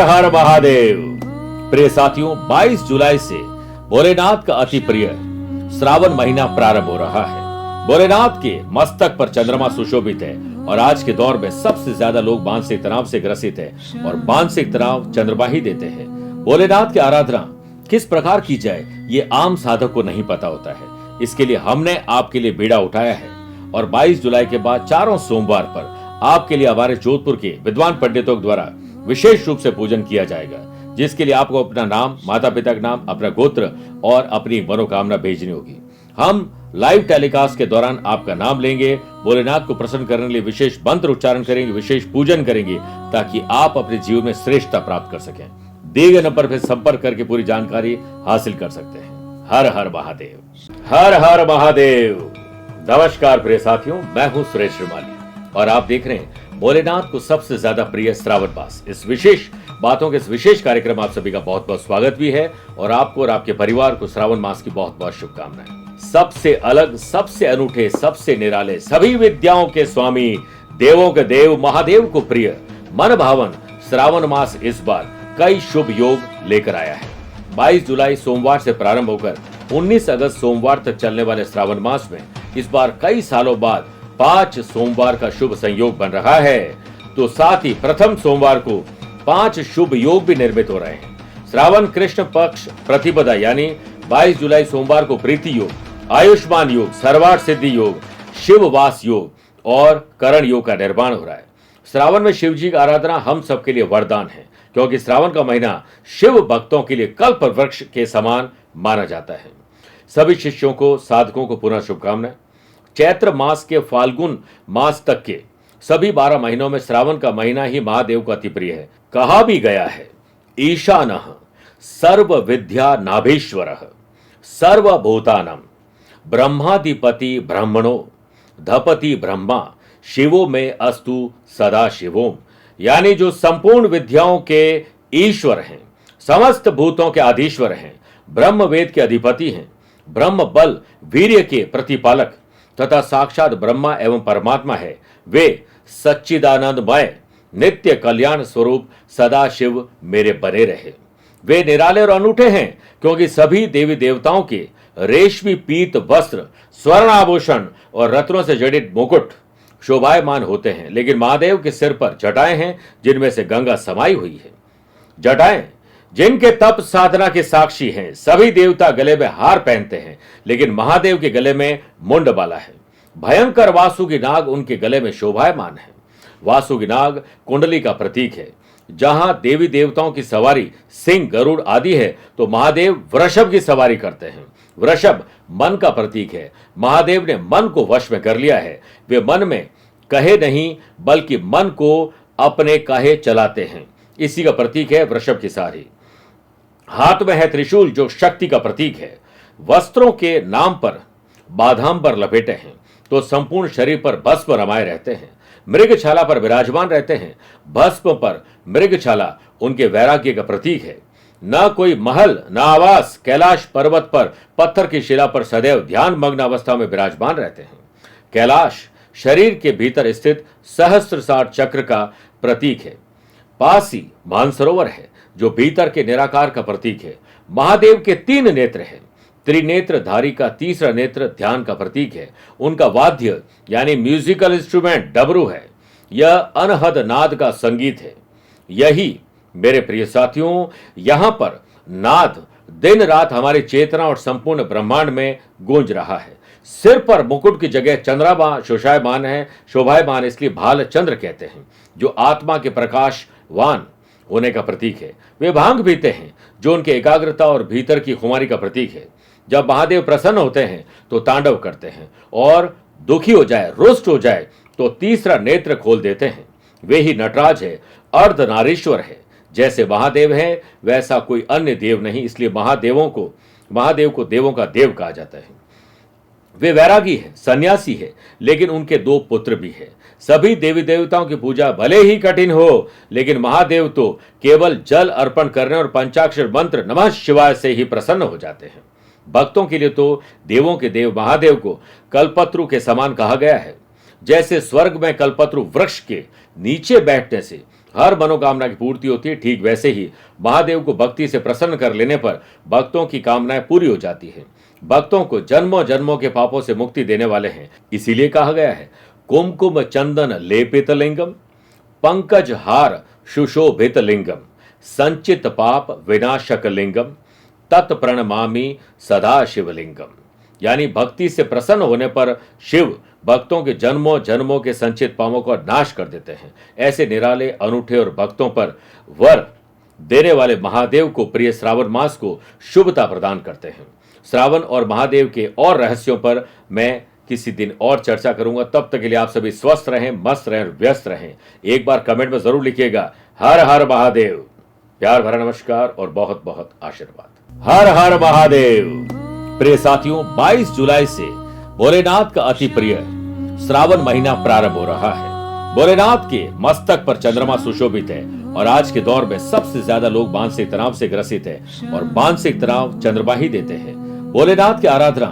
हर महादेव। प्रिय साथियों, 22 जुलाई से भोलेनाथ का अति प्रिय श्रावण महीना प्रारंभ हो रहा है। भोलेनाथ के मस्तक पर चंद्रमा सुशोभित है और आज के दौर में सबसे ज्यादा लोग मानसिक तनाव से ग्रसित हैं और मानसिक तनाव चंद्रमा ही देते हैं। भोलेनाथ की आराधना किस प्रकार की जाए ये आम साधक को नहीं पता होता है। इसके लिए हमने आपके लिए बीड़ा उठाया है और 22 जुलाई के बाद चारों सोमवार पर आपके लिए हमारे जोधपुर के विद्वान पंडितों द्वारा विशेष रूप से पूजन किया जाएगा, जिसके लिए आपको अपना नाम, माता पिता का नाम, अपना गोत्र और अपनी मनोकामना भेजनी होगी। हम लाइव टेलीकास्ट के दौरान आपका नाम लेंगे, भोलेनाथ को प्रसन्न करने के लिए विशेष मंत्र उच्चारण करेंगे, विशेष पूजन करेंगे ताकि आप अपने जीवन में श्रेष्ठता प्राप्त कर सकें। दिए गए नंबर पर संपर्क करके पूरी जानकारी हासिल कर सकते हैं। हर हर महादेव, हर हर महादेव। नमस्कार प्रिय साथियों, मैं हूं सुरेश श्रीमाली और आप देख रहे हैं भोलेनाथ को सबसे ज्यादा प्रिय श्रावण मास। इस विशेष कार्यक्रम आप सभी का बहुत बहुत स्वागत भी है और आपको और आपके परिवार को श्रावण मास की बहुत बहुत शुभकामनाएं। सबसे अलग, सबसे अनूठे, सबसे निराले, सभी विद्याओं के स्वामी, देवों के देव महादेव को प्रिय मन भावन श्रावण मास इस बार कई शुभ योग लेकर आया है। 22 जुलाई सोमवार से प्रारंभ होकर 19 अगस्त सोमवार तक चलने वाले श्रावण मास में इस बार कई सालों बाद 5 सोमवार का शुभ संयोग बन रहा है। तो साथ ही प्रथम सोमवार को 5 शुभ योग भी निर्मित हो रहे हैं। श्रावण कृष्ण पक्ष प्रतिपदा यानी 22 जुलाई सोमवार को प्रीति योग, आयुष्मान योग, सर्वार्थ सिद्धि योग, शिववास योग और करण योग का निर्माण हो रहा है। श्रावण में शिव जी की आराधना हम सबके लिए वरदान है, क्योंकि श्रावण का महीना शिव भक्तों के लिए कल्प वृक्ष के समान माना जाता है। सभी शिष्यों को, साधकों को पुनः शुभकामनाएं। चैत्र मास के फाल्गुन मास तक के सभी 12 महीनों में श्रावण का महीना ही महादेव का अति प्रिय है। कहा भी गया है, ईशानः सर्व विद्या नाभीश्वरः सर्वभूतानां ब्रह्माधिपति ब्रह्मणो धपति ब्रह्मा शिवो में अस्तु सदा शिवोम। यानी जो संपूर्ण विद्याओं के ईश्वर हैं, समस्त भूतों के आधीश्वर हैं, ब्रह्म वेद के अधिपति हैं, ब्रह्म बल वीर्य के प्रतिपालक तथा साक्षात ब्रह्मा एवं परमात्मा है, वे सच्चिदानंदमय नित्य कल्याण स्वरूप सदा शिव मेरे बने रहे। वे निराले और अनूठे हैं, क्योंकि सभी देवी देवताओं के रेशमी पीत वस्त्र, स्वर्ण आभूषण और रत्नों से जड़ित मुकुट शोभायमान होते हैं, लेकिन महादेव के सिर पर जटाएं हैं जिनमें से गंगा समाई हुई है। जटाएं जिनके तप साधना के साक्षी हैं। सभी देवता गले में हार पहनते हैं, लेकिन महादेव के गले में मुंडमाला है। भयंकर वासुकी नाग उनके गले में शोभायमान है। वासुकी नाग कुंडली का प्रतीक है। जहां देवी देवताओं की सवारी सिंह, गरुड़ आदि है, तो महादेव वृषभ की सवारी करते हैं। वृषभ मन का प्रतीक है। महादेव ने मन को वश में कर लिया है। वे मन में कहे नहीं बल्कि मन को अपने कहे चलाते हैं। इसी का प्रतीक है वृषभ की सवारी। हाथ में है त्रिशूल जो शक्ति का प्रतीक है। वस्त्रों के नाम पर बादाम्बर लपेटे हैं तो संपूर्ण शरीर पर भस्म रमाए रहते हैं। मृगछाला पर विराजमान रहते हैं। भस्म पर मृगछाला उनके वैराग्य का प्रतीक है। न कोई महल न आवास, कैलाश पर्वत पर पत्थर की शिला पर सदैव ध्यान मग्न अवस्था में विराजमान रहते हैं। कैलाश शरीर के भीतर स्थित सहस्त्रसार चक्र का प्रतीक है। पास ही मानसरोवर है जो भीतर के निराकार का प्रतीक है। महादेव के 3 नेत्र हैं। त्रिनेत्रधारी का तीसरा नेत्र ध्यान का प्रतीक है। उनका वाद्य यानी म्यूजिकल इंस्ट्रूमेंट डमरू है। यह अनहद नाद का संगीत है। यही मेरे प्रिय साथियों, यहां पर नाद दिन रात हमारी चेतना और संपूर्ण ब्रह्मांड में गूंज रहा है। सिर पर मुकुट की जगह चंद्रमा शोभायमान इसलिए भाल चंद्र कहते हैं, जो आत्मा के प्रकाशवान होने का प्रतीक है। वे भांग पीते हैं जो उनके एकाग्रता और भीतर की खुमारी का प्रतीक है। जब महादेव प्रसन्न होते हैं तो तांडव करते हैं और दुखी हो जाए, रुष्ट हो जाए तो तीसरा नेत्र खोल देते हैं। वे ही नटराज है, अर्धनारीश्वर है। जैसे महादेव है वैसा कोई अन्य देव नहीं, इसलिए महादेव को देवों का देव कहा जाता है। वे वैरागी है, सन्यासी है, लेकिन उनके 2 पुत्र भी है। सभी देवी देवताओं की पूजा भले ही कठिन हो, लेकिन महादेव तो केवल जल अर्पण करने और पंचाक्षर मंत्र नमः शिवाय से ही प्रसन्न हो जाते हैं। भक्तों के लिए तो देवों के देव महादेव को कल्पत्रु के समान कहा गया है। जैसे स्वर्ग में कल्पत्रु वृक्ष के नीचे बैठने से हर मनोकामना की पूर्ति होती है। ठीक वैसे ही महादेव को भक्ति से प्रसन्न कर लेने पर भक्तों की कामनाएं पूरी हो जाती है। भक्तों को जन्मों जन्मों के पापों से मुक्ति देने वाले हैं। इसीलिए कहा गया है, कुमकुम चंदन लेपित लिंगम, पंकज हार सुशोभित लिंगम, संचित पाप विनाशक लिंगम, तत्प्रणमामि सदा शिवलिंगम। यानी भक्ति से प्रसन्न होने पर शिव भक्तों के जन्मों जन्मों के संचित पापों का नाश कर देते हैं। ऐसे निराले, अनूठे और भक्तों पर वर देने वाले महादेव को प्रिय श्रावण मास को शुभता प्रदान करते हैं। श्रावण और महादेव के और रहस्यों पर मैं किसी दिन और चर्चा करूंगा। तब तक के लिए आप सभी स्वस्थ रहें, मस्त रहें और व्यस्त रहें। एक बार कमेंट में जरूर लिखिएगा, हर हर महादेव। प्यार भरा नमस्कार और बहुत बहुत आशीर्वाद। हर हर महादेव। प्रिय साथियों, 22 जुलाई से भोलेनाथ का अति प्रिय श्रावण महीना प्रारंभ हो रहा है। भोलेनाथ के मस्तक पर चंद्रमा सुशोभित है और आज के दौर में सबसे ज्यादा लोग मानसिक तनाव से ग्रसित है और मानसिक तनाव चंद्रमा ही देते हैं। भोलेनाथ की आराधना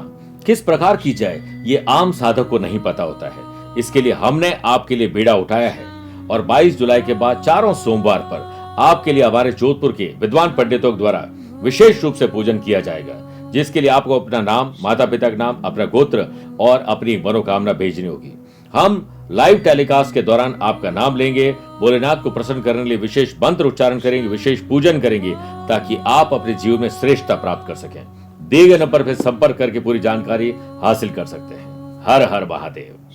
किस प्रकार की जाए ये आम साधक को नहीं पता होता है। इसके लिए हमने आपके लिए बीड़ा उठाया है और 22 जुलाई के बाद चारों सोमवार पर आपके लिए हमारे जोधपुर के विद्वान पंडितों द्वारा विशेष रूप से पूजन किया जाएगा, जिसके लिए आपको अपना नाम, माता पिता का नाम, अपना गोत्र और अपनी मनोकामना भेजनी होगी। हम लाइव टेलीकास्ट के दौरान आपका नाम लेंगे, भोलेनाथ को प्रसन्न करने के लिए विशेष मंत्र उच्चारण करेंगे, विशेष पूजन करेंगे, ताकि आप अपने जीवन में श्रेष्ठता प्राप्त कर सकें। दिए गए नंबर पर संपर्क करके पूरी जानकारी हासिल कर सकते हैं। हर हर महादेव।